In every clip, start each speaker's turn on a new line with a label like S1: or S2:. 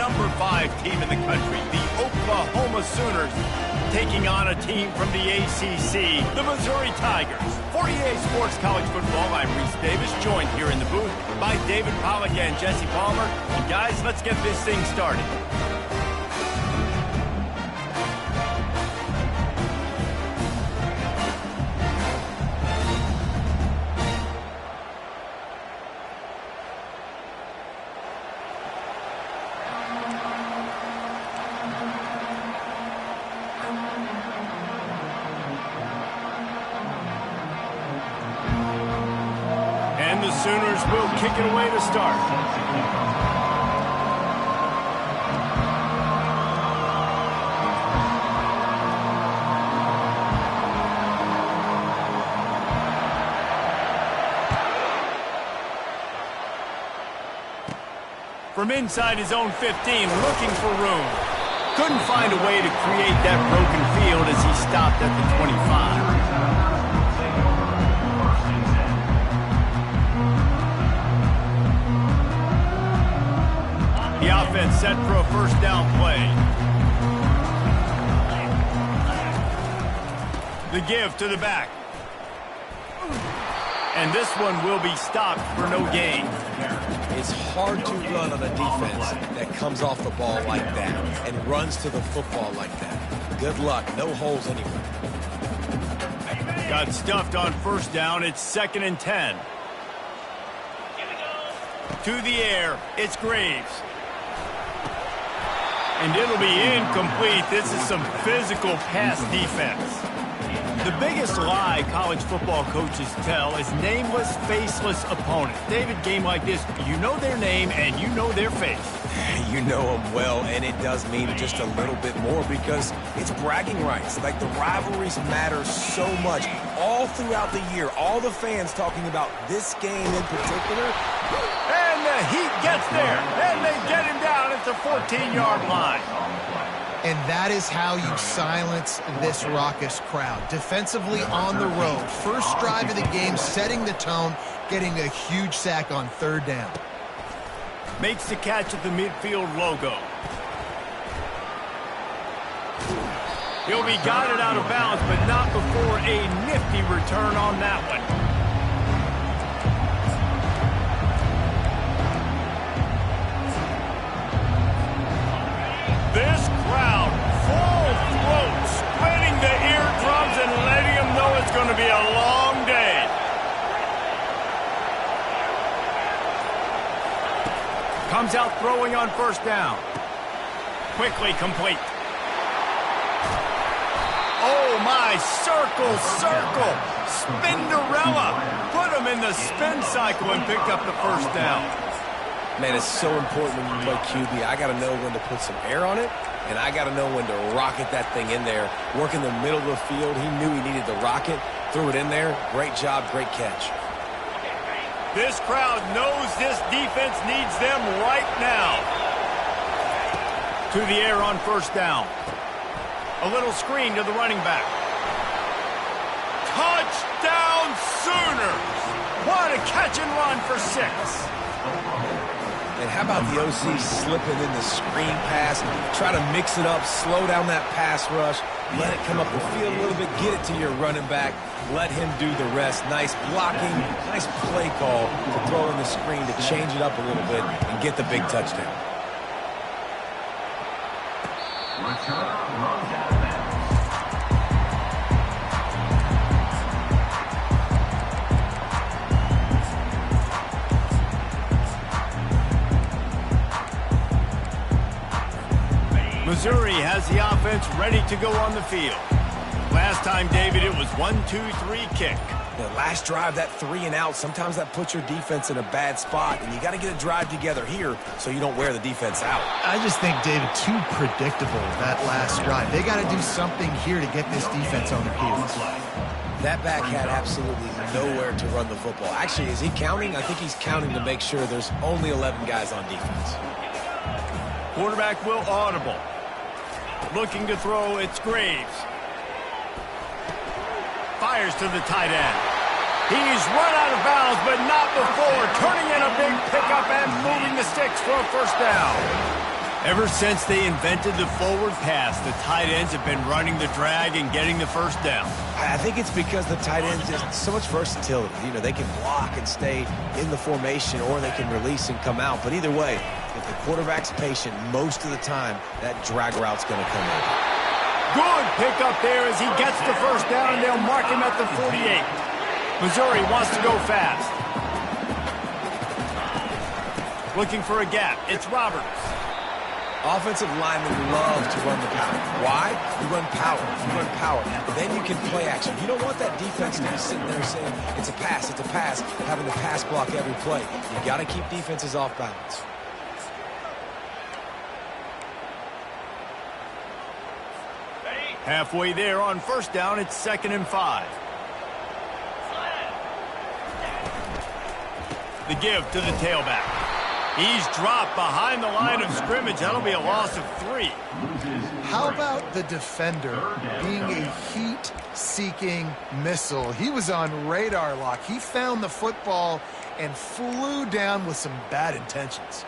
S1: number 5 team in the country, the Oklahoma Sooners, taking on a team from the ACC, the Missouri Tigers. For EA Sports College Football, I'm Reese Davis, joined here in the booth by David Pollack and Jesse Palmer. And guys, let's get this thing started. The Sooners will kick it away to start. From inside his own 15, looking for room. Couldn't find a way to create that broken field as he stopped at the 25. The offense set for a first down play. The give to the back. And this one will be stopped for no gain.
S2: It's hard to run on a defense that comes off the ball like that and runs to the football like that. Good luck. No holes anywhere.
S1: Got stuffed on first down. It's 2nd and 10. To the air. It's Graves. And it'll be incomplete. This is some physical pass defense. The biggest lie college football coaches tell is nameless, faceless opponents. David, game like this, you know their name and you know their face.
S2: You know them well, and it does mean just a little bit more because it's bragging rights. Like, the rivalries matter so much all throughout the year. All the fans talking about this game in particular.
S1: And the Heat gets there, and they get him down at the 14-yard line.
S3: And that is how you silence this raucous crowd. Defensively on the road. First drive of the game, setting the tone, getting a huge sack on 3rd down.
S1: Makes the catch at the midfield logo. He'll be guided out of bounds, but not before a nifty return on that one. This crowd, full throat, spreading the eardrums and letting them know it's going to be a long day. Comes out throwing on first down. Quickly complete. Oh my, circle, Spinderella. Put him in the spin cycle and picked up the first down.
S2: Man, it's so important when you play QB. I got to know when to put some air on it, and I got to know when to rocket that thing in there. Work in the middle of the field. He knew he needed to rocket, threw it in there. Great job, great catch.
S1: This crowd knows this defense needs them right now. To the air on first down. A little screen to the running back. Touchdown Sooners! What a catch and run for 6.
S2: And how about the OC slipping in the screen pass? Try to mix it up, slow down that pass rush, let it come up the field a little bit, get it to your running back, let him do the rest. Nice blocking, nice play call to throw in the screen to change it up a little bit and get the big touchdown.
S1: Missouri has the offense ready to go on the field. Last time, David, it was 1-2-3 kick.
S2: The last drive, that 3 and out, sometimes that puts your defense in a bad spot, and you got to get a drive together here so you don't wear the defense out.
S3: I just think, David, too predictable, that last drive. They got to do something here to get this defense on their heels.
S2: That back had absolutely nowhere to run the football. Actually, is he counting? I think he's counting to make sure there's only 11 guys on defense.
S1: Quarterback will audible. Looking to throw, it's Graves. Fires to the tight end. He's run out of bounds, but not before turning in a big pickup and moving the sticks for a first down. Ever since they invented the forward pass, the tight ends have been running the drag and getting the first down.
S2: I think it's because the tight ends have so much versatility. You know, they can block and stay in the formation, or they can release and come out. But either way, if the quarterback's patient most of the time, that drag route's going to come in.
S1: Good pickup there as he gets the first down, and they'll mark him at the 48. Missouri wants to go fast. Looking for a gap. It's Roberts.
S2: Offensive linemen love to run the power. Why? You run power. You run power. Then you can play action. You don't want that defense to be sitting there saying, it's a pass, having to pass block every play. You got to keep defenses off balance.
S1: Halfway there on first down, it's 2nd and 5. The give to the tailback. He's dropped behind the line of scrimmage. That'll be a loss of 3.
S3: How about the defender being a heat-seeking missile? He was on radar lock. He found the football and flew down with some bad intentions.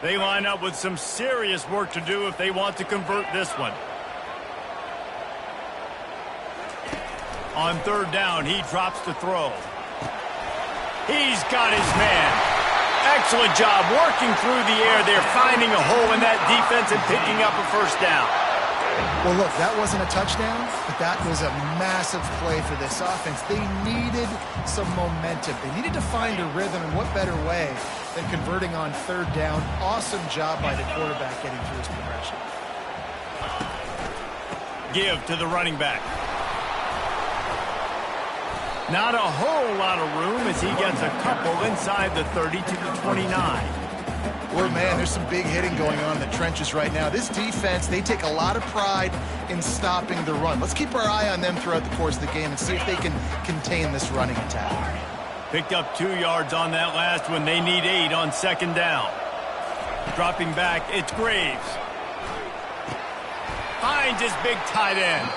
S1: They line up with some serious work to do if they want to convert this one. On 3rd down, he drops to throw. He's got his man. Excellent job working through the air there, finding a hole in that defense and picking up a first down.
S3: Well, look, that wasn't a touchdown, but that was a massive play for this offense. They needed some momentum. They needed to find a rhythm, and what better way than converting on 3rd down. Awesome job by the quarterback getting through his progression.
S1: Give to the running back. Not a whole lot of room as he gets a couple inside the 30 to the 29.
S3: Well, man, there's some big hitting going on in the trenches right now. This defense, they take a lot of pride in stopping the run. Let's keep our eye on them throughout the course of the game and see if they can contain this running attack.
S1: Picked up 2 yards on that last one. They need 8 on 2nd down. Dropping back, it's Graves. Finds his big tight end.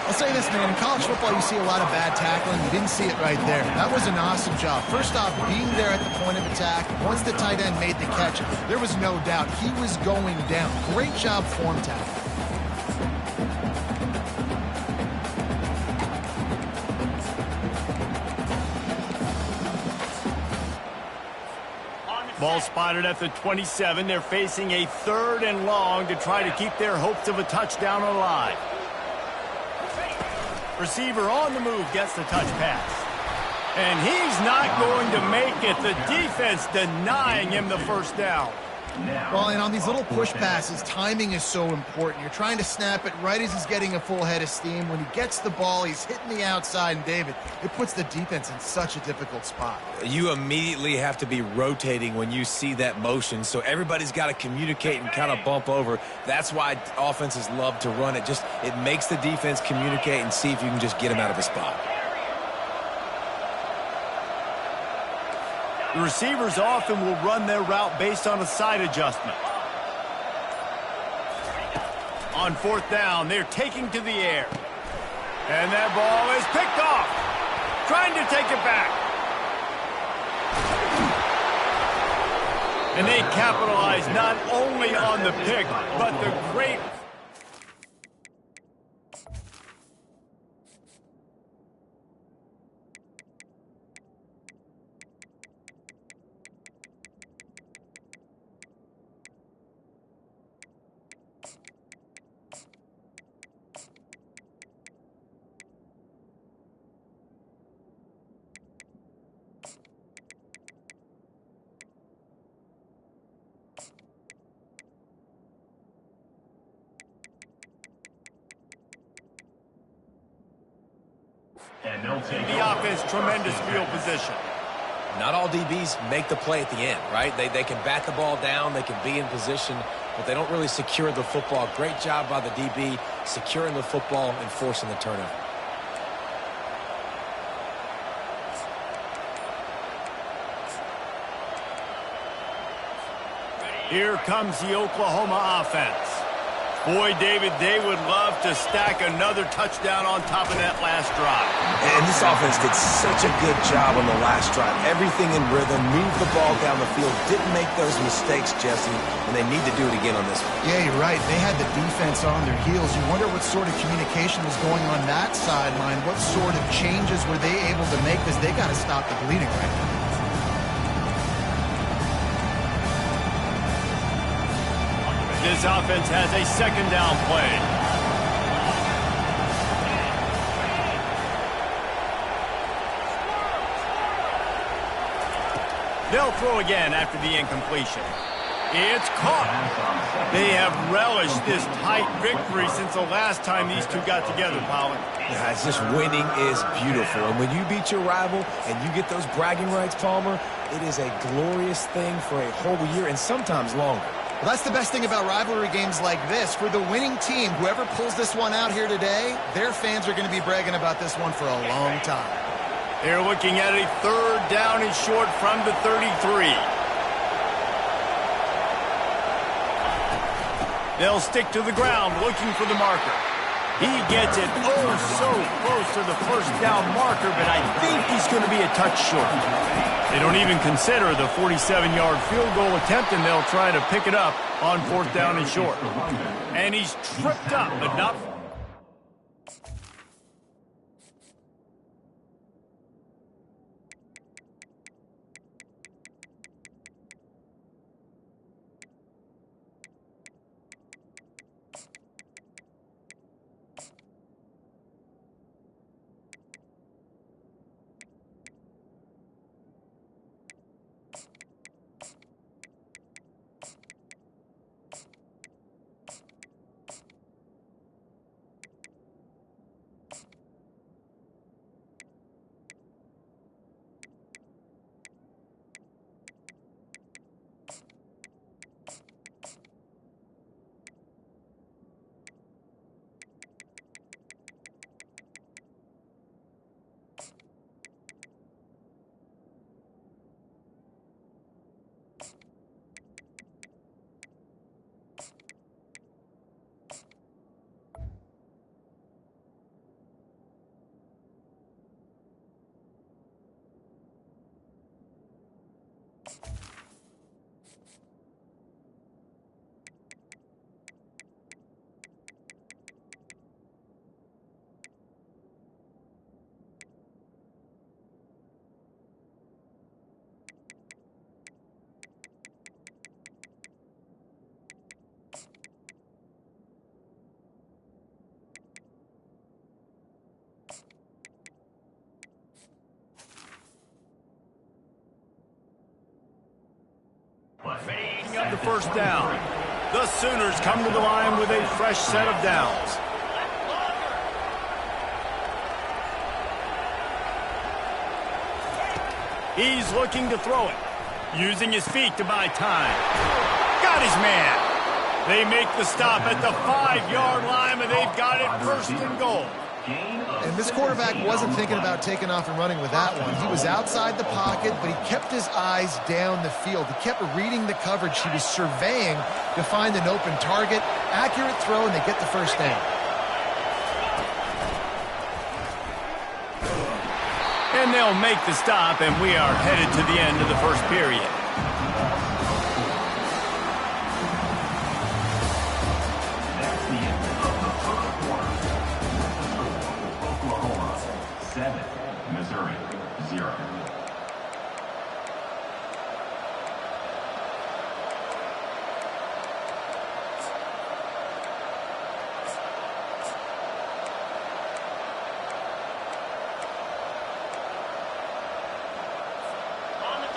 S3: I'll say this, man, in college football you see a lot of bad tackling. You didn't see it right there. That was an awesome job. First off, being there at the point of attack. Once the tight end made the catch, there was no doubt he was going down. Great job form tackling.
S1: Ball spotted at the 27. They're facing a 3rd and long to try to keep their hopes of a touchdown alive. Receiver on the move gets the touch pass. And he's not going to make it. The defense denying him the first down.
S3: Well, and on these little push passes, timing is so important. You're trying to snap it right as he's getting a full head of steam. When he gets the ball, he's hitting the outside, and David, it puts the defense in such a difficult spot.
S2: You immediately have to be rotating when you see that motion, so everybody's got to communicate and kind of bump over. That's why offenses love to run it. It makes the defense communicate and see if you can just get him out of a spot.
S1: The receivers often will run their route based on a side adjustment. On 4th down, they're taking to the air. And that ball is picked off. Trying to take it back. And they capitalize not only on the pick, but the great...
S4: And they'll take
S1: the offense, tremendous field position.
S2: Not all DBs make the play at the end, right? They can bat the ball down, they can be in position, but they don't really secure the football. Great job by the DB securing the football and forcing the turnover.
S1: Here comes the Oklahoma offense. Boy, David, they would love to stack another touchdown on top of that last drive.
S2: And this offense did such a good job on the last drive. Everything in rhythm, moved the ball down the field, didn't make those mistakes, Jesse, and they need to do it again on this one.
S3: Yeah, you're right. They had the defense on their heels. You wonder what sort of communication was going on that sideline. What sort of changes were they able to make, because they got to stop the bleeding right now.
S1: This offense has a second down play. They'll throw again after the incompletion. It's caught. They have relished this tight victory since the last time these two got together, Pollard.
S2: Yeah, it's just winning is beautiful. And when you beat your rival and you get those bragging rights, Palmer, it is a glorious thing for a whole year and sometimes longer.
S3: Well, that's the best thing about rivalry games like this. For the winning team, whoever pulls this one out here today, their fans are going to be bragging about this one for a long time.
S1: They're looking at a third down and short from the 33. They'll stick to the ground looking for the marker. He gets it so close to the first down marker, but I think he's going to be a touch short. They don't even consider the 47-yard field goal attempt, and they'll try to pick it up on fourth down and short. And he's tripped up, but not... Picking up the first down. The Sooners come to the line with a fresh set of downs. He's looking to throw it, using his feet to buy time. Got his man. They make the stop at the 5-yard line, and they've got it first and goal.
S3: And this quarterback wasn't thinking about taking off and running with that one. He was outside the pocket, but he kept his eyes down the field. He kept reading the coverage. He was surveying to find an open target. Accurate throw, and they get the first down.
S1: And they'll make the stop, and we are headed to the end of the first period.
S4: That's the end of the first quarter. Oklahoma 7, Missouri 0.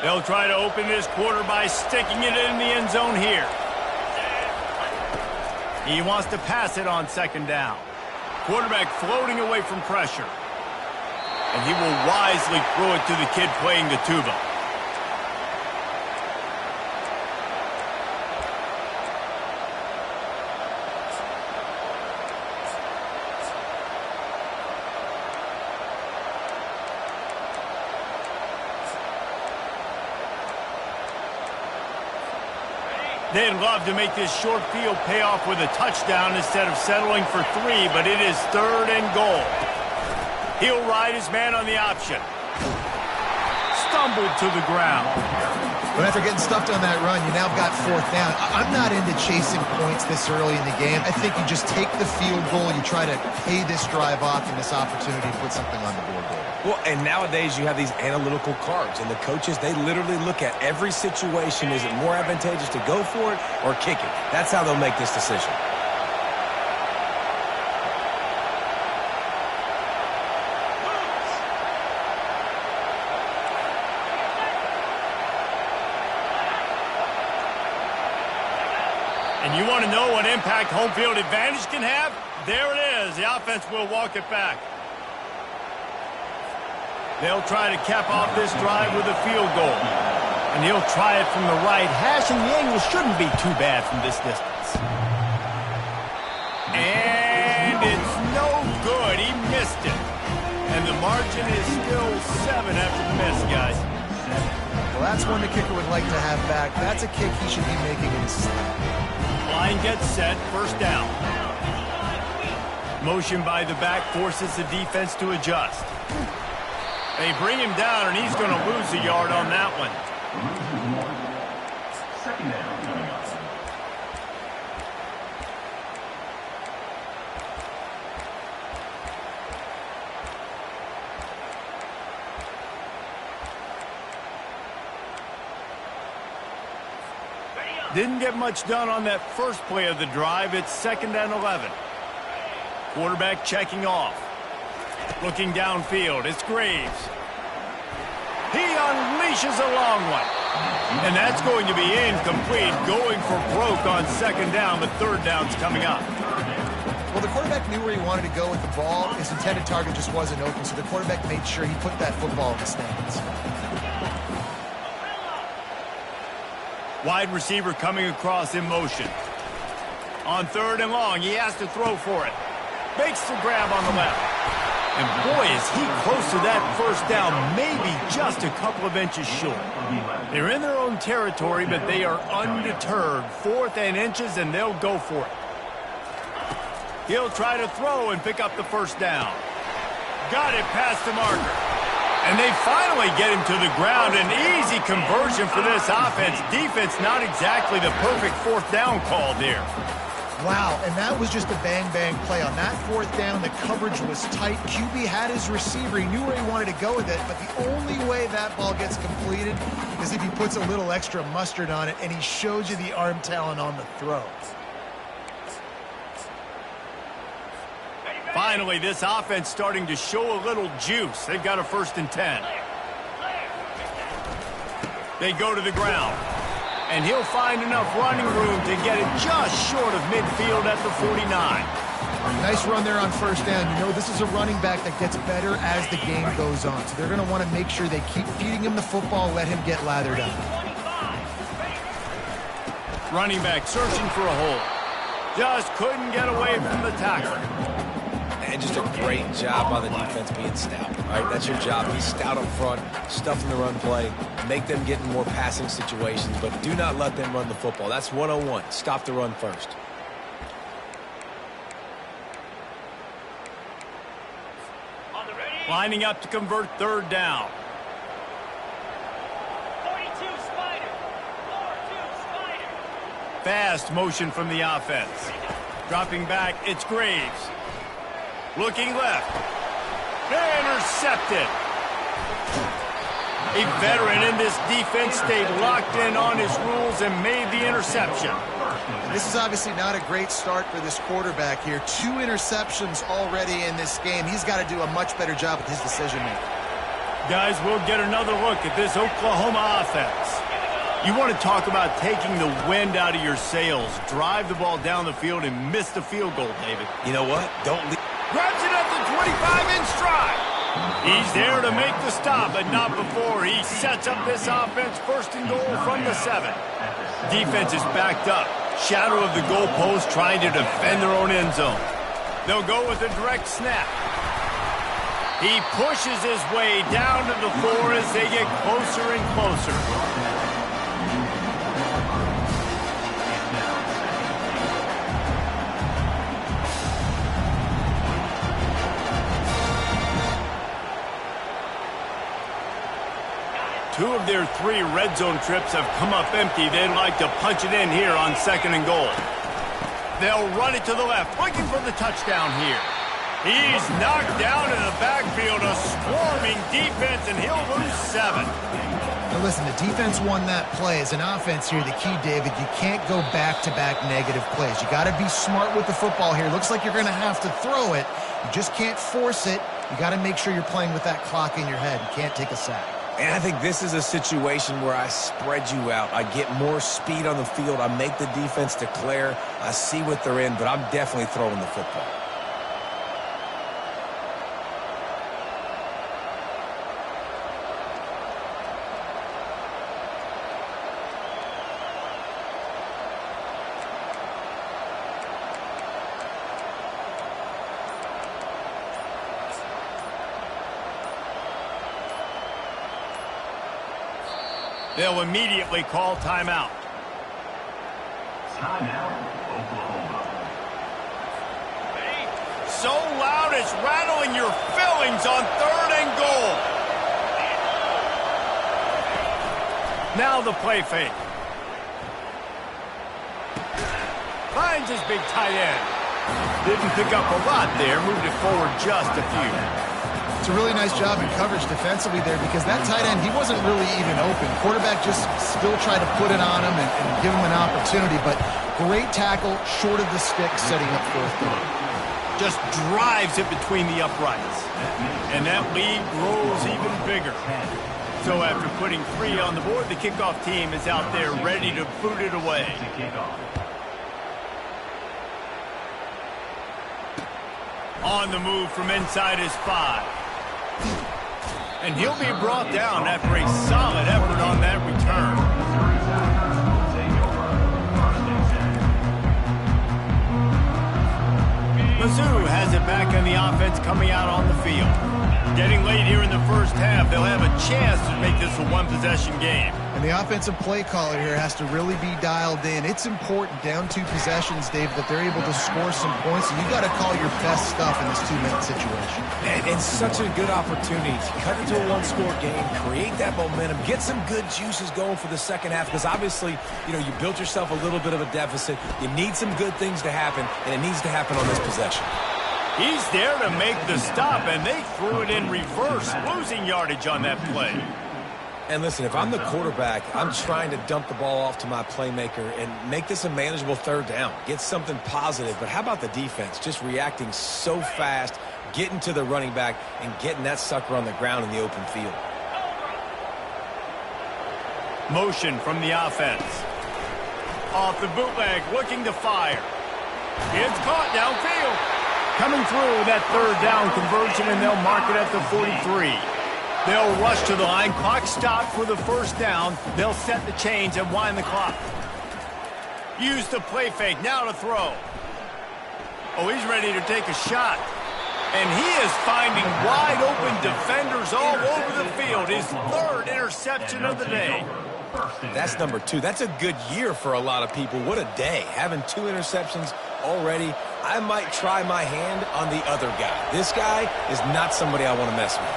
S1: They'll try to open this quarter by sticking it in the end zone here. He wants to pass it on second down. Quarterback floating away from pressure. And he will wisely throw it to the kid playing the tuba. They'd love to make this short field pay off with a touchdown instead of settling for 3, but it is 3rd and goal. He'll ride his man on the option. Stumbled to the ground.
S3: But after getting stuffed on that run, you now got 4th down. I'm not into chasing points this early in the game. I think you just take the field goal. You try to pay this drive off and this opportunity to put something on the board there.
S2: Well, and nowadays you have these analytical cards, and the coaches, they literally look at every situation. Is it more advantageous to go for it or kick it? That's how they'll make this decision.
S1: And you want to know what impact home field advantage can have? There it is. The offense will walk it back. They'll try to cap off this drive with a field goal. And he'll try it from the right hash, and the angle shouldn't be too bad from this distance. And it's no good. He missed it. And the margin is still 7 after the miss, guys.
S3: Well, that's one the kicker would like to have back. That's a kick he should be making in his sleep.
S1: Line gets set, 1st down. Motion by the back forces the defense to adjust. They bring him down, and he's going to lose a yard on that one.
S4: 2nd down coming up.
S1: Didn't get much done on that first play of the drive. It's 2nd and 11. Quarterback checking off. Looking downfield, it's Graves. He unleashes a long one. And that's going to be incomplete, going for broke on 2nd down, but 3rd down's coming up.
S3: Well, the quarterback knew where he wanted to go with the ball. His intended target just wasn't open, so the quarterback made sure he put that football in the stands.
S1: Wide receiver coming across in motion. On 3rd and long, he has to throw for it. Makes the grab on the left. And boy, is he close to that 1st down, maybe just a couple of inches short. They're in their own territory, but they are undeterred. 4th and inches, and they'll go for it. He'll try to throw and pick up the 1st down. Got it past the marker. And they finally get him to the ground. An easy conversion for this offense. Defense not exactly the perfect 4th down call there.
S3: Wow, and that was just a bang-bang play. On that 4th down, the coverage was tight. QB had his receiver. He knew where he wanted to go with it, but the only way that ball gets completed is if he puts a little extra mustard on it, and he shows you the arm talent on the throw.
S1: Finally, this offense starting to show a little juice. They've got a 1st and 10. They go to the ground. And he'll find enough running room to get it just short of midfield at the 49.
S3: Nice run there on 1st down. You know, this is a running back that gets better as the game goes on. So they're going to want to make sure they keep feeding him the football, let him get lathered up.
S1: Running back searching for a hole. Just couldn't get away from the tackle.
S2: And just a great job by the defense being stout. All right, that's your job. Be stout up front, stuff in the run play, make them get in more passing situations, but do not let them run the football. That's 101. Stop the run first.
S1: Lining up to convert 3rd down.
S5: 42 Spider. 4-2 Spider.
S1: Fast motion from the offense. Dropping back, it's Graves. Looking left. Intercepted. A veteran in this defense stayed locked in on his rules and made the interception.
S3: This is obviously not a great start for this quarterback here. 2 interceptions already in this game. He's got to do a much better job with his decision-making.
S1: Guys, we'll get another look at this Oklahoma offense. You want to talk about taking the wind out of your sails. Drive the ball down the field and miss the field goal, David.
S2: You know what? Don't leave.
S1: Grabs it at the 25 in stride. He's there to make the stop, but not before. He sets up this offense 1st and goal from the 7. Defense is backed up. Shadow of the goalpost trying to defend their own end zone. They'll go with a direct snap. He pushes his way down to the 4 as they get closer and closer. 2 of their 3 red zone trips have come up empty. They'd like to punch it in here on 2nd and goal. They'll run it to the left, looking for the touchdown here. He's knocked down in the backfield, a swarming defense, and he'll lose 7.
S3: Now listen, the defense won that play. As an offense here, the key, David, you can't go back-to-back negative plays. You got to be smart with the football here. Looks like you're going to have to throw it. You just can't force it. You got to make sure you're playing with that clock in your head. You can't take a sack.
S2: And I think this is a situation where I spread you out. I get more speed on the field. I make the defense declare. I see what they're in, but I'm definitely throwing the football.
S1: They'll immediately call timeout.
S4: Timeout, Oklahoma.
S1: So loud it's rattling your fillings on 3rd and goal. Now the play fake. Finds his big tight end. Didn't pick up a lot there, moved it forward just a few.
S3: It's a really nice job in coverage defensively there because that tight end, he wasn't really even open. Quarterback just still tried to put it on him and give him an opportunity, but great tackle, short of the stick, setting up 4th down.
S1: Just drives it between the uprights. And that lead grows even bigger. So after putting 3 on the board, the kickoff team is out there ready to boot it away. On the move from inside his 5. And he'll be brought down after a solid effort on that return. Mizzou has it back on the offense coming out on the field. Getting late here in the first half, they'll have a chance to make this a one-possession game.
S3: And the offensive play caller here has to really be dialed in. It's important down 2 possessions, Dave, that they're able to score some points. And you got to call your best stuff in this 2-minute situation.
S2: And it's such a good opportunity to cut into a 1-score game, create that momentum, get some good juices going for the second half. Because obviously, you built yourself a little bit of a deficit. You need some good things to happen, and it needs to happen on this possession.
S1: He's there to make the stop, and they threw it in reverse, losing yardage on that play.
S2: And listen, if I'm the quarterback, I'm trying to dump the ball off to my playmaker and make this a manageable 3rd down. Get something positive. But how about the defense? Just reacting so fast, getting to the running back, and getting that sucker on the ground in the open field.
S1: Motion from the offense. Off the bootleg, looking to fire. It's caught downfield. Coming through that 3rd down conversion, and they'll mark it at the 43. They'll rush to the line. Clock stopped for the 1st down. They'll set the chains and wind the clock. Use the play fake. Now to throw. Oh, he's ready to take a shot. And he is finding wide open defenders all over the field. His 3rd interception of the day.
S2: That's number 2. That's a good year for a lot of people. What a day. Having 2 interceptions already. I might try my hand on the other guy. This guy is not somebody I want to mess with.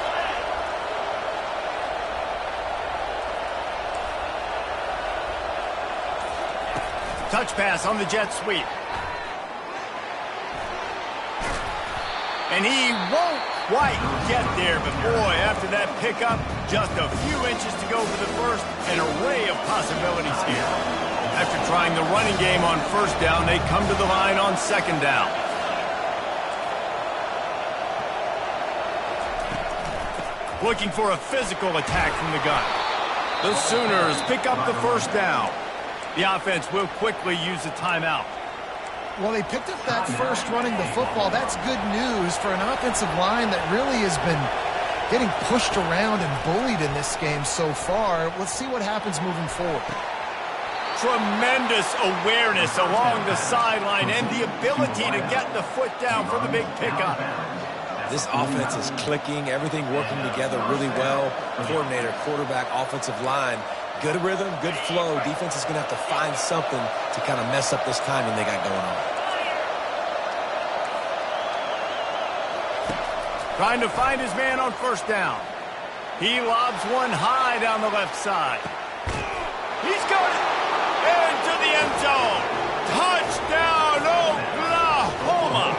S1: Touch pass on the jet sweep. And he won't quite get there, but boy, after that pickup, just a few inches to go for the first, an array of possibilities here. After trying the running game on 1st down, they come to the line on 2nd down. Looking for a physical attack from the gun. The Sooners pick up the 1st down. The offense will quickly use a timeout.
S3: Well, they picked up that first running the football. That's good news for an offensive line that really has been getting pushed around and bullied in this game so far. Let's see what happens moving forward.
S1: Tremendous awareness along the sideline and the ability to get the foot down for the big pickup.
S2: This offense is clicking, everything working together really well. Coordinator, quarterback, offensive line. Good rhythm, good flow. Defense is going to have to find something to kind of mess up this timing they got going on.
S1: Trying to find his man on 1st down. He lobs one high down the left side. He's got it into the end zone. Touchdown, Oklahoma.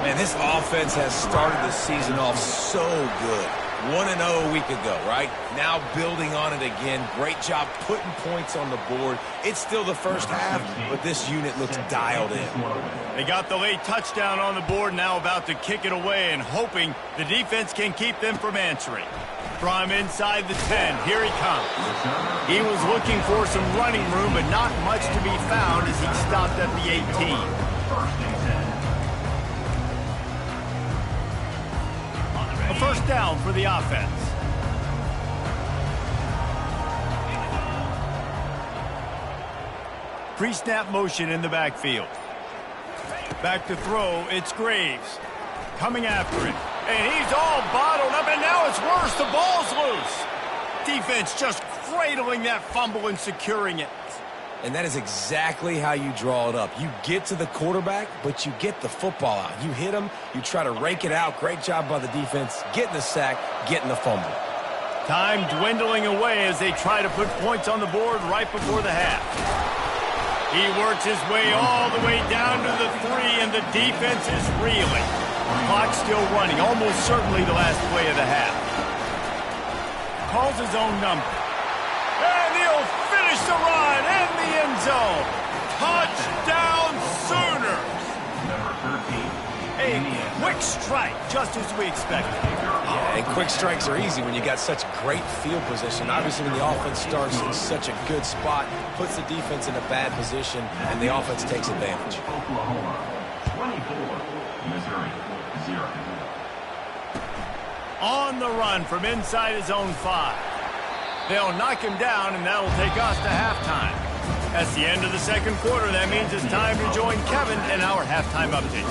S2: Man, this offense has started the season off so good. 1-0 a week ago, right? Now building on it again. Great job putting points on the board. It's still the first half, but this unit looks dialed in.
S1: They got the late touchdown on the board, now about to kick it away and hoping the defense can keep them from answering. From inside the 10, here he comes. He was looking for some running room, but not much to be found as he stopped at the 18. A first down for the offense. Pre-snap motion in the backfield. Back to throw, it's Graves. Coming after it. And he's all bottled up, and now it's worse. The ball's loose. Defense just cradling that fumble and securing it.
S2: And that is exactly how you draw it up. You get to the quarterback, but you get the football out. You hit him, you try to rake it out. Great job by the defense. Getting the sack, getting the fumble.
S1: Time dwindling away as they try to put points on the board right before the half. He works his way all the way down to the 3, and the defense is reeling. Clock still running, almost certainly the last play of the half. Calls his own number. And he'll finish the run in the end zone. Touchdown Sooners. A quick strike, just as we expected.
S2: Yeah, and quick strikes are easy when you got such great field position. Obviously, when the offense starts in such a good spot, puts the defense in a bad position, and the offense takes advantage.
S4: Oklahoma 24, Missouri 0.
S1: On the run from inside his own 5. They'll knock him down, and that'll take us to halftime. That's the end of the second quarter. That means it's time to join Kevin in our halftime update.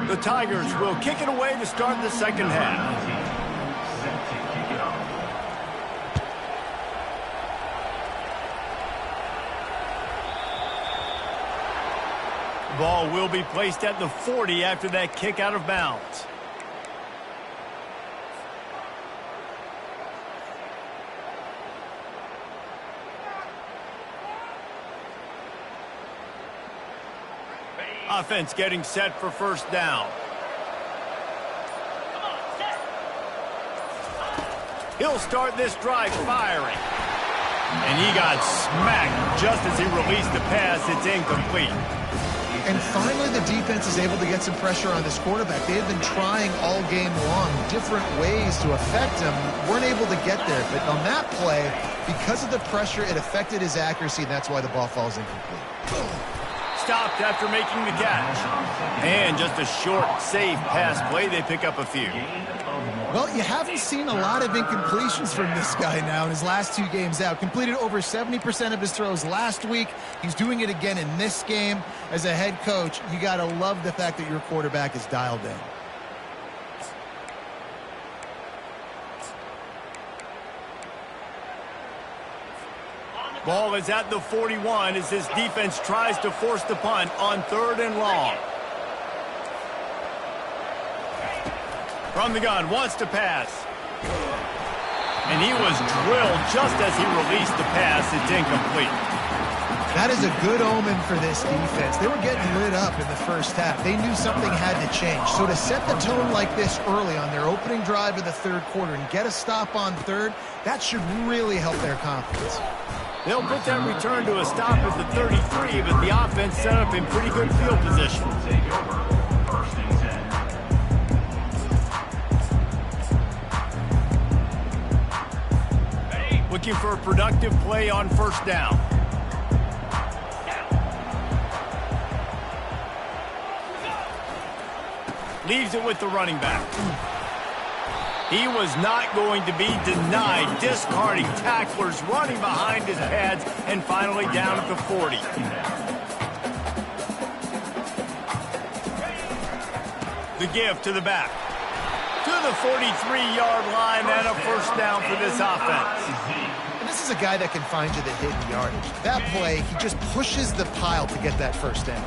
S1: The Tigers will kick it away to start the second half.
S4: Set to kick it off.
S1: The ball will be placed at the 40 after that kick out of bounds. Offense getting set for first down. He'll start this drive firing. And he got smacked just as he released the pass. It's incomplete.
S3: And finally, the defense is able to get some pressure on this quarterback. They had been trying all game long different ways to affect him. Weren't able to get there. But on that play, because of the pressure, it affected his accuracy, and that's why the ball falls incomplete.
S1: Stopped after making the catch. And just a short, safe pass play. They pick up a few.
S3: Well, you haven't seen a lot of incompletions from this guy now in his last 2 games out. Completed over 70% of his throws last week. He's doing it again in this game. As a head coach, you got to love the fact that your quarterback is dialed in.
S1: Ball is at the 41 as this defense tries to force the punt on 3rd and long. From the gun, wants to pass. And he was drilled just as he released the pass. It's incomplete.
S3: That is a good omen for this defense. They were getting lit up in the first half. They knew something had to change. So to set the tone like this early on their opening drive of the 3rd quarter and get a stop on 3rd, that should really help their confidence.
S1: They'll put that return to a stop at the 33, but the offense set up in pretty good field position.
S4: Take over. First and 10.
S1: Looking for a productive play on first down. Leaves it with the running back. He was not going to be denied, discarding tacklers, running behind his pads, and finally down at the 40. The give to the back. To the 43-yard line, and a first down for this offense.
S3: And this is a guy that can find you the hidden yardage. That play, he just pushes the pile to get that first down.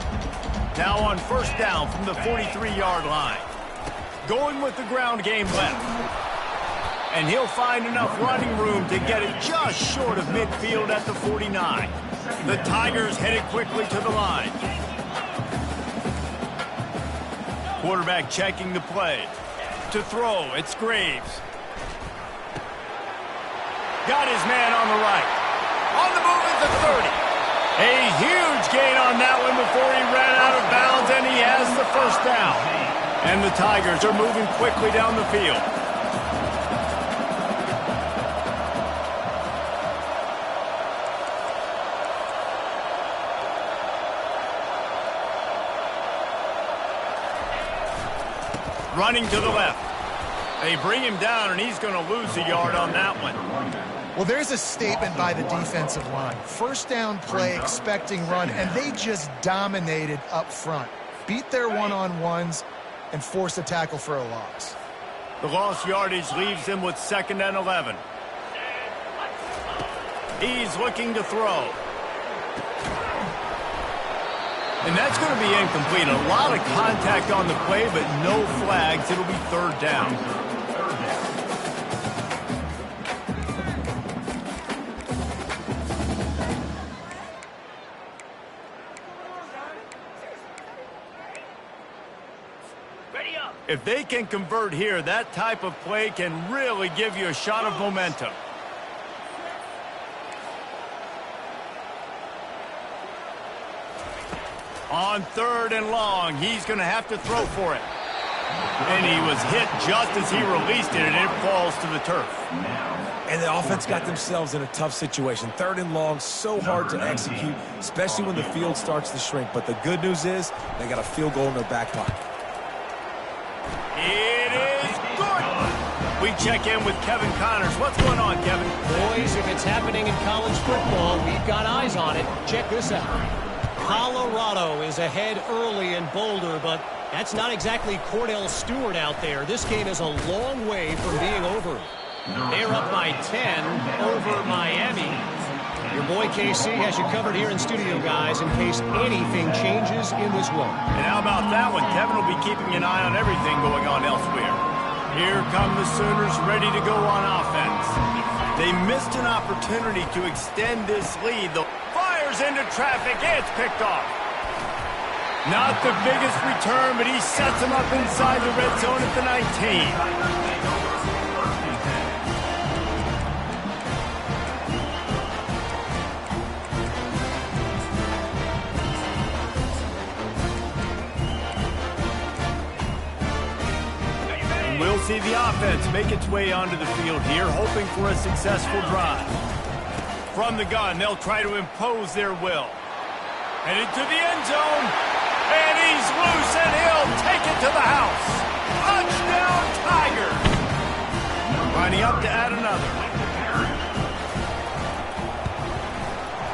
S1: Now on first down from the 43-yard line. Going with the ground game left. And he'll find enough running room to get it just short of midfield at the 49. The Tigers headed quickly to the line. Quarterback checking the play. To throw, it's Graves. Got his man on the right. On the move at the 30. A huge gain on that one before he ran out of bounds, and he has the first down. And the Tigers are moving quickly down the field. Running to the left. They bring him down, and he's going to lose a yard on that one.
S3: Well, there's a statement by the defensive line. First down play, expecting run, and they just dominated up front. Beat their one-on-ones and force a tackle for a loss.
S1: The lost yardage leaves him with 2nd and 11. He's looking to throw. And that's going to be incomplete. A lot of contact on the play, but no flags. It'll be 3rd down. If they can convert here, that type of play can really give you a shot of momentum. On 3rd and long, he's going to have to throw for it. And he was hit just as he released it, and it falls to the turf.
S2: And the offense got themselves in a tough situation. 3rd and long, so hard to execute, especially when the field starts to shrink. But the good news is they got a field goal in their back pocket.
S1: It is good. We check in with Kevin Connors. What's going on, Kevin?
S6: Boys, if it's happening in college football, we've got eyes on it. Check this out. Colorado is ahead early in Boulder, but that's not exactly Cordell Stewart out there. This game is a long way from being over. They're up by 10 over Miami. Your boy KC has you covered here in studio, guys, in case anything changes in this one.
S1: And how about that one? Kevin will be keeping an eye on everything going on elsewhere. Here come the Sooners ready to go on offense. They missed an opportunity to extend this lead. The fires into traffic. It's picked off. Not the biggest return, but he sets him up inside the red zone at the 19. We'll see the offense make its way onto the field here, hoping for a successful drive. From the gun, they'll try to impose their will. Headed to the end zone, and he's loose, and he'll take it to the house. Touchdown, Tigers! Lining up to add another.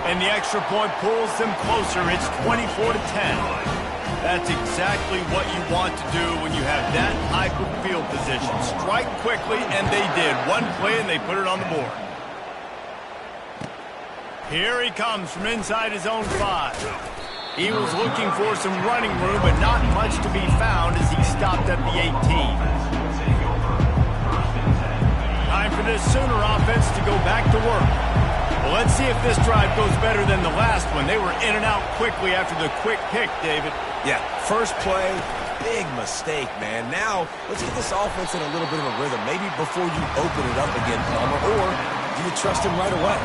S1: And the extra point pulls them closer. It's 24-10. That's exactly what you want to do when you have that type of field position. Strike quickly, and they did. One play, and they put it on the board. Here he comes from inside his own 5. He was looking for some running room, but not much to be found as he stopped at the 18. Time for this Sooner offense to go back to work. Well, let's see if this drive goes better than the last one. They were in and out quickly after the quick pick, David.
S2: Yeah, first play, big mistake, man. Now, let's get this offense in a little bit of a rhythm. Maybe before you open it up again, Palmer, or do you trust him right away?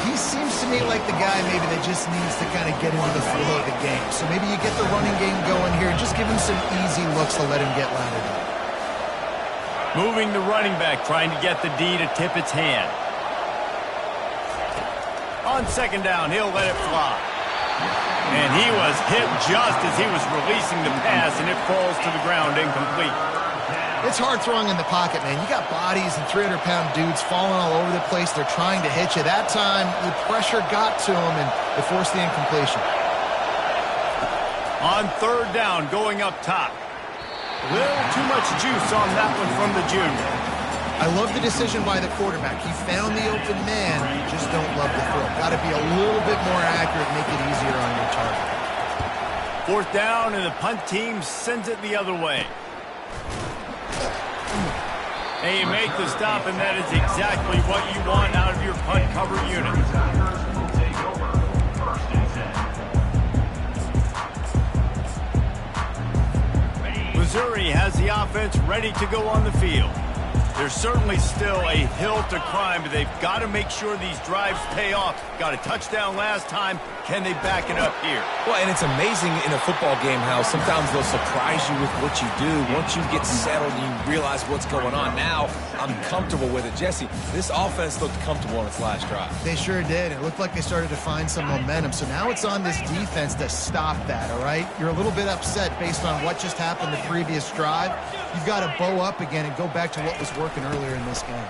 S3: He seems to me like the guy maybe that just needs to kind of get into the flow of the game. So maybe you get the running game going here and just give him some easy looks to let him get landed up.
S1: Moving the running back, trying to get the D to tip its hand. On 2nd down, he'll let it fly. And he was hit just as he was releasing the pass, and it falls to the ground incomplete.
S3: It's hard throwing in the pocket, man. You got bodies and 300-pound dudes falling all over the place. They're trying to hit you. That time, the pressure got to him, and it forced the incompletion.
S1: On 3rd down, going up top. A little too much juice on that one from the junior.
S3: I love the decision by the quarterback. He found the open man. You just don't love the throw. Got to be a little bit more accurate, make it easier on your target.
S1: 4th down, and the punt team sends it the other way. And you make the stop, and that is exactly what you want out of your punt cover unit.
S4: Will take over. First and 10.
S1: Missouri has the offense ready to go on the field. There's certainly still a hill to climb, but they've got to make sure these drives pay off. Got a touchdown last time. Can they back it up here?
S2: Well, and it's amazing in a football game how sometimes they'll surprise you with what you do. Once you get settled and you realize what's going on, now I'm comfortable with it. Jesse, this offense looked comfortable on its last drive.
S3: They sure did. It looked like they started to find some momentum. So now it's on this defense to stop that, all right? You're a little bit upset based on what just happened the previous drive. You've got to bow up again and go back to what was working earlier in this game.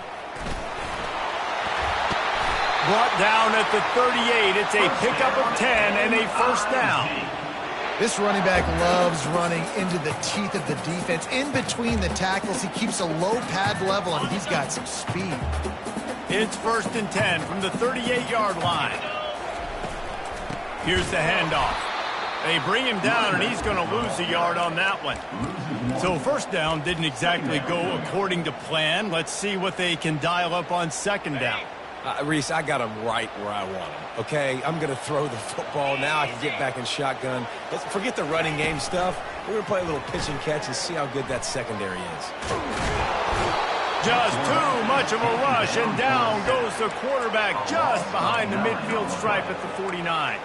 S1: Brought down at the 38. It's a pickup of 10 and a first down.
S3: This running back loves running into the teeth of the defense. In between the tackles, he keeps a low pad level, and he's got some speed.
S1: It's first and 10 from the 38-yard line. Here's the handoff. They bring him down, and he's going to lose a yard on that one. So first down didn't exactly go according to plan. Let's see what they can dial up on second down.
S2: Reese, I got him right where I want him, okay? I'm going to throw the football. Now I can get back in shotgun. Let's forget the running game stuff. We're going to play a little pitch and catch and see how good that secondary is.
S1: Just too much of a rush, and down goes the quarterback just behind the midfield stripe at the 49.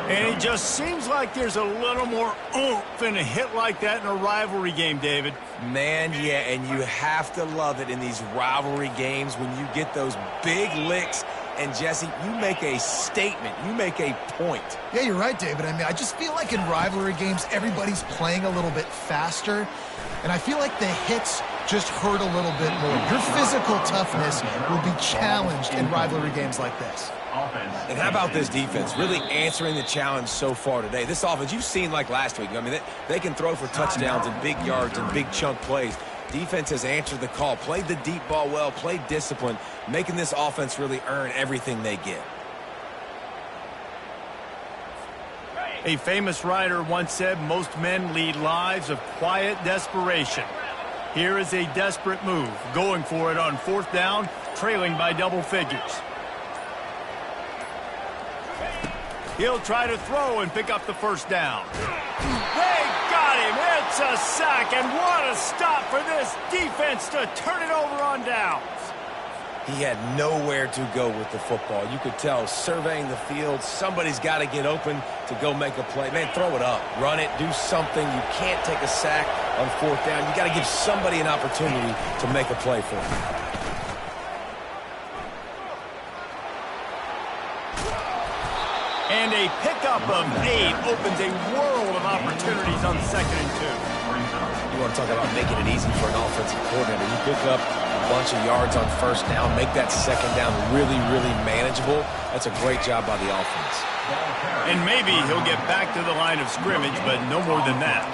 S1: And it just seems like there's a little more oomph in a hit like that in a rivalry game, David.
S2: Man, yeah, and you have to love it in these rivalry games when you get those big licks. And, Jesse, you make a statement. You make a point.
S3: Yeah, you're right, David. I mean, I just feel like in rivalry games, everybody's playing a little bit faster. And I feel like the hits just hurt a little bit more. Your physical toughness will be challenged in rivalry games like this.
S2: And how about this defense really answering the challenge so far today? This offense, you've seen like last week. I mean, they can throw for touchdowns and big yards and big chunk plays. Defense has answered the call, played the deep ball well, played discipline, making this offense really earn everything they get.
S1: A famous writer once said, most men lead lives of quiet desperation. Here is a desperate move, going for it on fourth down, trailing by double figures. He'll try to throw and pick up the first down. They got him. It's a sack, and what a stop for this defense to turn it over on downs.
S2: He had nowhere to go with the football. You could tell, surveying the field, somebody's got to get open to go make a play. Man, throw it up. Run it. Do something. You can't take a sack on fourth down. You got to give somebody an opportunity to make a play for him.
S1: And a pickup of 8 opens a world of opportunities on 2nd and 2.
S2: You want to talk about making it easy for an offensive coordinator. You pick up a bunch of yards on first down, make that second down really, really manageable. That's a great job by the offense.
S1: And maybe he'll get back to the line of scrimmage, but no more than that.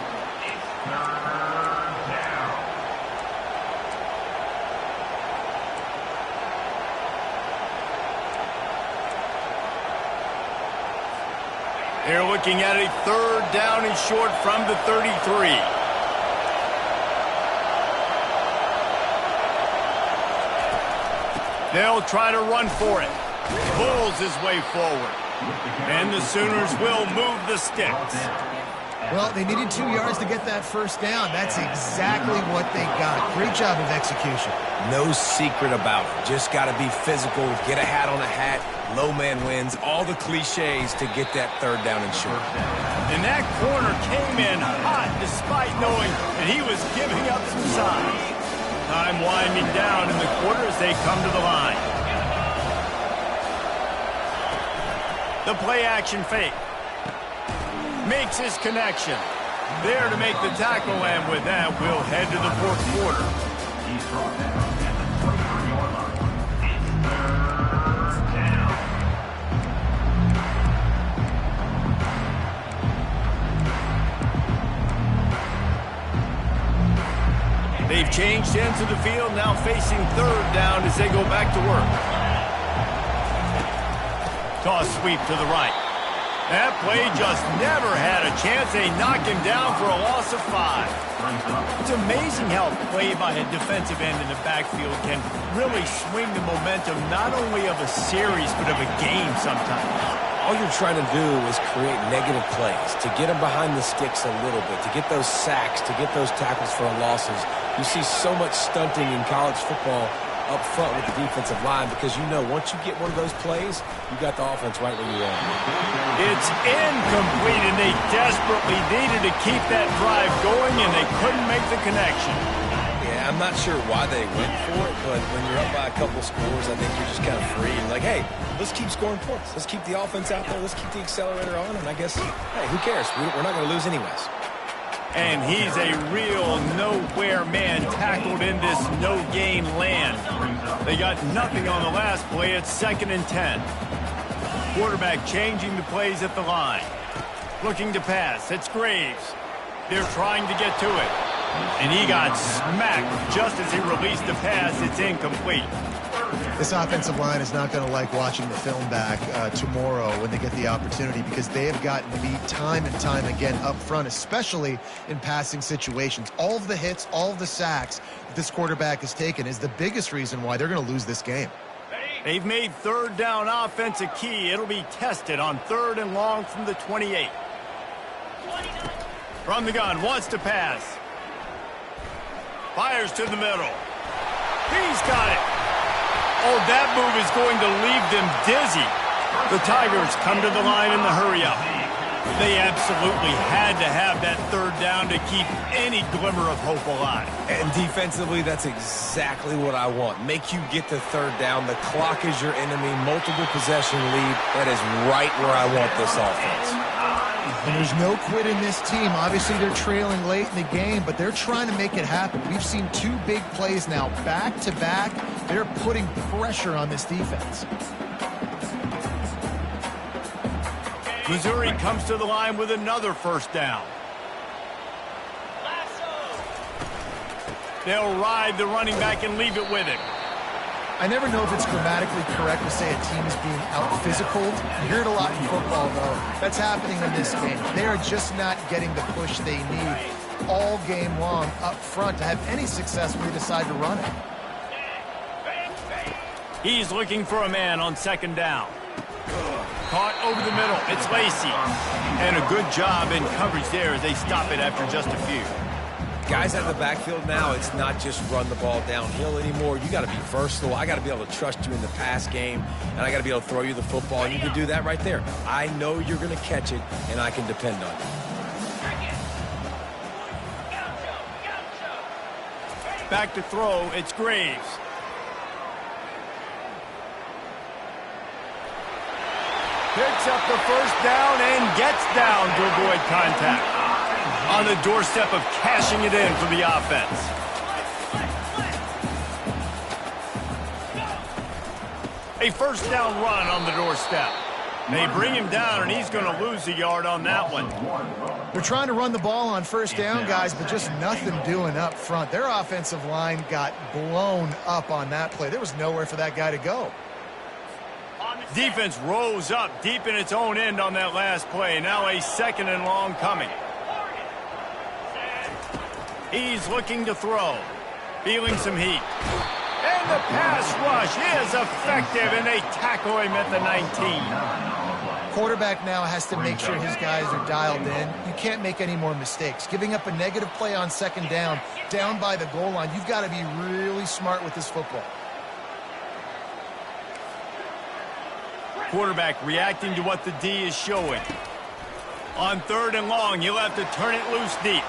S1: They're looking at a third down and short from the 33. They'll try to run for it. Pulls his way forward. And the Sooners will move the sticks.
S3: Well, they needed 2 yards to get that first down. That's exactly what they got. Great job of execution.
S2: No secret about it. Just got to be physical, get a hat on a hat, low man wins, all the cliches to get that third down and short.
S1: And that corner came in hot despite knowing that he was giving up some size. Time winding down in the quarter as they come to the line. The play action fake. Makes his connection. There to make the tackle, and with that, we'll head to the fourth quarter.
S4: He's brought down at the 23-yard line. It's third down.
S1: They've changed ends of the field, now facing third down as they go back to work. Toss sweep to the right. That play just never had a chance. They knocked him down for a loss of 5. It's amazing how a play by a defensive end in the backfield can really swing the momentum not only of a series but of a game sometimes.
S2: All you're trying to do is create negative plays, to get them behind the sticks a little bit, to get those sacks, to get those tackles for losses. You see so much stunting in college football up front with the defensive line because you know once you get one of those plays, you got the offense right where you want it.
S1: It's incomplete, and they desperately needed to keep that drive going, and they couldn't make the connection.
S2: Yeah, I'm not sure why they went for it, but when you're up by a couple scores, I think you're just kind of free. And like, hey, let's keep scoring points. Let's keep the offense out there. Let's keep the accelerator on, and I guess, hey, who cares? We're not going to lose anyways.
S1: And he's a real nowhere man tackled in this no-gain land. They got nothing on the last play. It's 2nd and 10. Quarterback changing the plays at the line. Looking to pass. It's Graves. They're trying to get to it. And he got smacked just as he released the pass. It's incomplete.
S3: This offensive line is not going to like watching the film back tomorrow when they get the opportunity because they have gotten beat time and time again up front, especially in passing situations. All of the hits, all of the sacks that this quarterback has taken is the biggest reason why they're going to lose this game.
S1: They've made 3rd down offense a key. It'll be tested on 3rd and long from the 28. From the gun, wants to pass. Fires to the middle. He's got it. Oh, that move is going to leave them dizzy. The Tigers come to the line in the hurry-up. They absolutely had to have that 3rd down to keep any glimmer of hope alive.
S2: And defensively, that's exactly what I want. Make you get the 3rd down. The clock is your enemy. Multiple possession lead. That is right where I want this offense.
S3: And there's no quit in this team. Obviously, they're trailing late in the game, but they're trying to make it happen. We've seen 2 big plays now, back-to-back. They're putting pressure on this defense.
S1: Missouri comes to the line with another 1st down. They'll ride the running back and leave it with him.
S3: I never know if it's grammatically correct to say a team is being out-physicaled. You hear it a lot in football, though. That's happening in this game. They are just not getting the push they need all game long up front to have any success when they decide to run it.
S1: He's looking for a man on 2nd down. Caught over the middle. It's Lacey. And a good job in coverage there as they stop it after just a few.
S2: Guys out of the backfield now, it's not just run the ball downhill anymore. You got to be versatile. I got to be able to trust you in the pass game, and I got to be able to throw you the football. And you can do that right there. I know you're going to catch it, and I can depend on you.
S1: Back to throw. It's Graves. Picks up the 1st down and gets down to avoid contact. On the doorstep of cashing it in for the offense. A 1st down run on the doorstep. They bring him down, and he's going to lose a yard on that one.
S3: They're trying to run the ball on 1st down, guys, but just nothing doing up front. Their offensive line got blown up on that play. There was nowhere for that guy to go.
S1: Defense rose up deep in its own end on that last play. Now a 2nd and long coming. He's looking to throw. Feeling some heat. And the pass rush is effective, and they tackle him at the 19.
S3: Quarterback now has to make sure his guys are dialed in. You can't make any more mistakes. Giving up a negative play on 2nd down by the goal line, you've got to be really smart with this football.
S1: Quarterback reacting to what the D is showing. On 3rd and long, he'll have to turn it loose deep.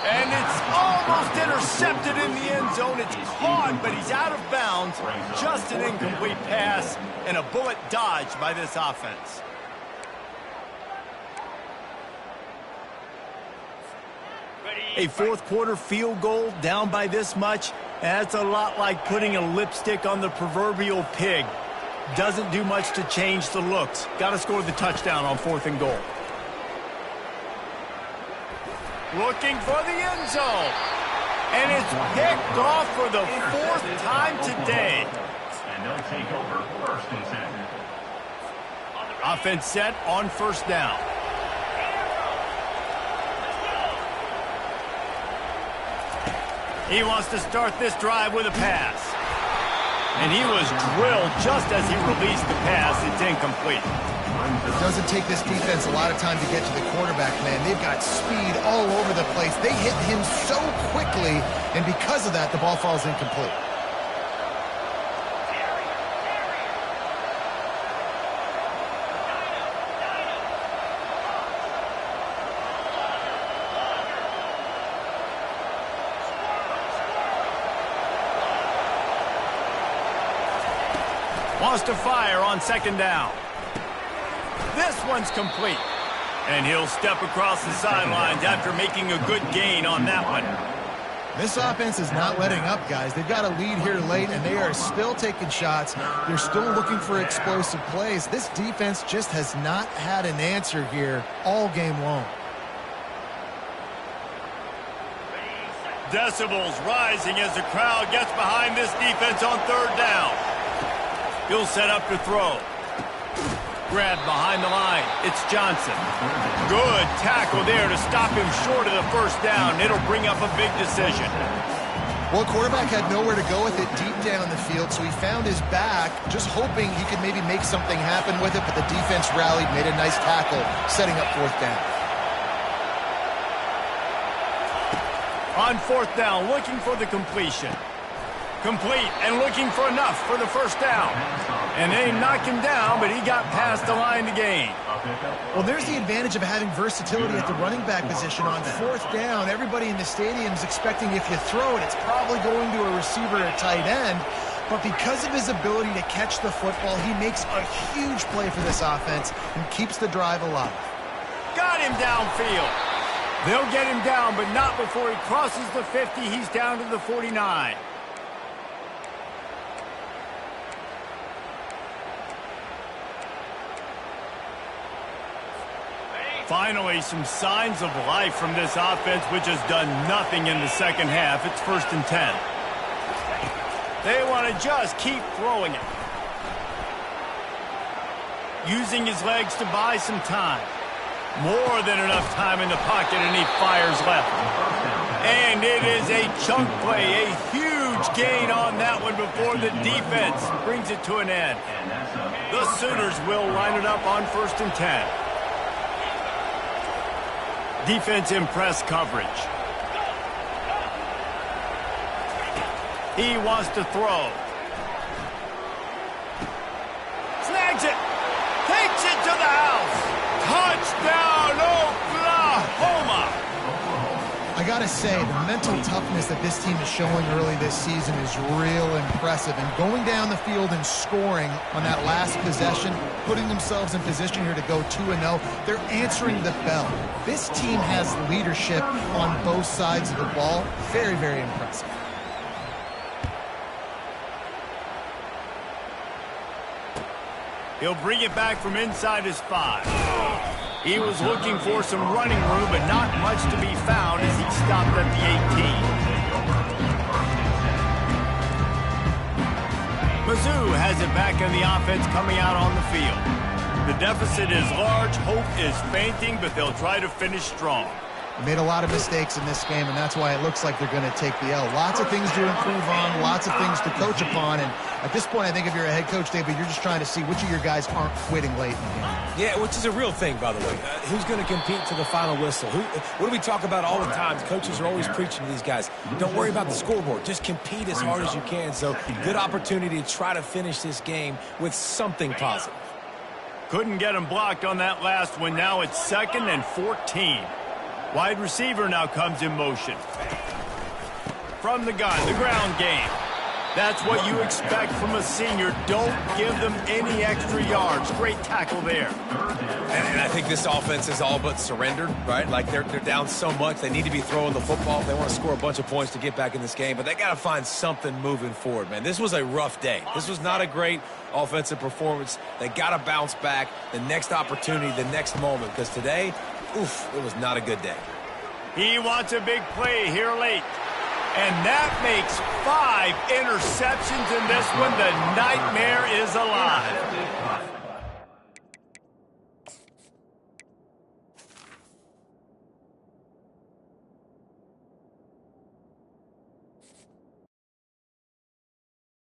S1: And it's almost intercepted in the end zone. It's caught, but he's out of bounds. Just an incomplete pass and a bullet dodged by this offense. A 4th quarter field goal down by this much. That's a lot like putting a lipstick on the proverbial pig. Doesn't do much to change the looks. Got to score the touchdown on 4th and goal. Looking for the end zone. And it's picked off for the 4th time today.
S4: And they'll take over 1st and 10.
S1: Offense set on first down. He wants to start this drive with a pass. And he was drilled just as he released the pass. It's incomplete.
S3: It doesn't take this defense a lot of time to get to the quarterback, man. They've got speed all over the place. They hit him so quickly, and because of that, the ball falls incomplete.
S1: Wants to fire on second down. This one's complete. And he'll step across the sidelines after making a good gain on that one.
S3: This offense is not letting up, guys. They've got a lead here late, and they are still taking shots. They're still looking for explosive plays. This defense just has not had an answer here all game long.
S1: Decibels rising as the crowd gets behind this defense on third down. He'll set up to throw. Grabbed behind the line. It's Johnson. Good tackle there to stop him short of the first down. It'll bring up a big decision.
S3: Well, quarterback had nowhere to go with it deep down the field, so he found his back, just hoping he could maybe make something happen with it, but the defense rallied, made a nice tackle, setting up fourth down.
S1: On fourth down, looking for the completion. Complete and looking for enough for the first down. And they knocked him down, but he got past the line to gain.
S3: Well, there's the advantage of having versatility at the running back position. On fourth down, everybody in the stadium is expecting if you throw it, it's probably going to a receiver or tight end. But because of his ability to catch the football, he makes a huge play for this offense and keeps the drive alive.
S1: Got him downfield. They'll get him down, but not before he crosses the 50. He's down to the 49. Finally, some signs of life from this offense, which has done nothing in the second half. It's 1st and 10. They want to just keep throwing it. Using his legs to buy some time. More than enough time in the pocket, and he fires left. And it is a chunk play, a huge gain on that one before the defense brings it to an end. The Sooners will line it up on 1st and 10. Defense in press coverage. He wants to throw. Snags it. Takes it to the house. Touchdown, Oklahoma.
S3: I got to say, the mental toughness that this team is showing early this season is real impressive. And going down the field and scoring on that last possession, putting themselves in position here to go 2-0, they're answering the bell. This team has leadership on both sides of the ball. Very, very impressive.
S1: He'll bring it back from inside his 5. He was looking for some running room, but not much to be found as he stopped at the 18. Mizzou has it back in the offense coming out on the field. The deficit is large, hope is fainting, but they'll try to finish strong.
S3: They made a lot of mistakes in this game, and that's why it looks like they're going to take the L. Lots of things to improve on, lots of things to coach upon, and at this point, I think if you're a head coach, David, you're just trying to see which of your guys aren't quitting late in the game.
S2: Yeah, which is a real thing, by the way. Who's going to compete to the final whistle? What do we talk about all the time? Coaches are always preaching to these guys. Don't worry about the scoreboard. Just compete as hard as you can. So, good opportunity to try to finish this game with something positive.
S1: Couldn't get him blocked on that last one. Now it's 2nd and 14. Wide receiver now comes in motion. From the gun, the ground game. That's what you expect from a senior. Don't give them any extra yards. Great tackle there.
S2: And I think this offense is all but surrendered, right? Like they're down so much. They need to be throwing the football. They want to score a bunch of points to get back in this game, but they got to find something moving forward, man. This was a rough day. This was not a great offensive performance. They got to bounce back the next opportunity, the next moment, because today, oof, it was not a good day.
S1: He wants a big play here late. And that makes 5 interceptions in this one. The nightmare is alive.